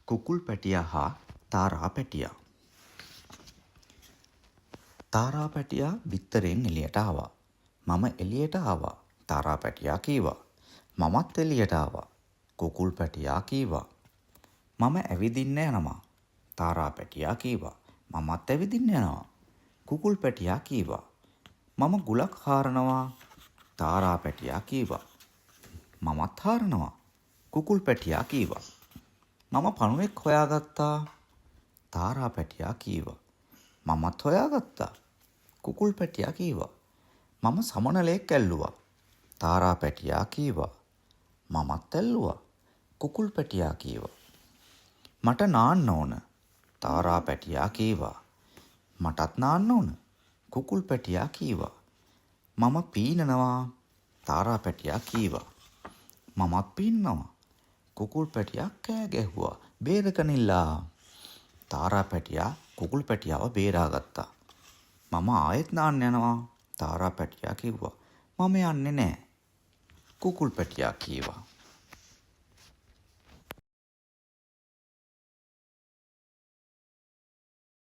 කුකුල් පැටියා හා තාරා පැටියා. තාරා පැටියා බිත්තරෙන් එළියට ආවා. මම එළියට ආවා. තාරා පැටියා කීවා. මමත් එළියට ආවා. කුකුල් පැටියා කීවා. මම ඇවිදින්න යනවා. තාරා පැටියා කීවා. මමත් ඇවිදින්න යනවා. කුකුල් පැටියා කීවා. මම ගුලක් හාරනවා. තාරා පැටියා කීවා. මමත් හාරනවා. කුකුල් පැටියා කීවා. මම පණුවෙක් හොයාගත්තා. තාරා පැටියා කීවා. මමත් හොයාගත්තා. කුකුල් පැටියා කීවා. මම සමනලෙක් ඇල්ලුවා. තාරා පැටියා කීවා. මමත් ඇල්ලුවා. කුකුල් පැටියා කීවා. මට නාන්න ඕන. තාරා පැටියා කීවා. මටත් නාන්න ඕන. කුකුල් පැටියා කීවා. මම පීනනවා. තාරා පැටියා කීවා. මමත් පීන්නවා. කුකුල් පැටියා කෑ ගැහුවා. බේරකනිල්ලා. තාරා පැටියා කුකුල් පැටියාව බේරාගත්තා. මම ආයෙත් නාන්න යනවා. තාරා පැටියා කිව්වා. මම යන්නේ නෑ. කුකුල් පැටියා කීවා.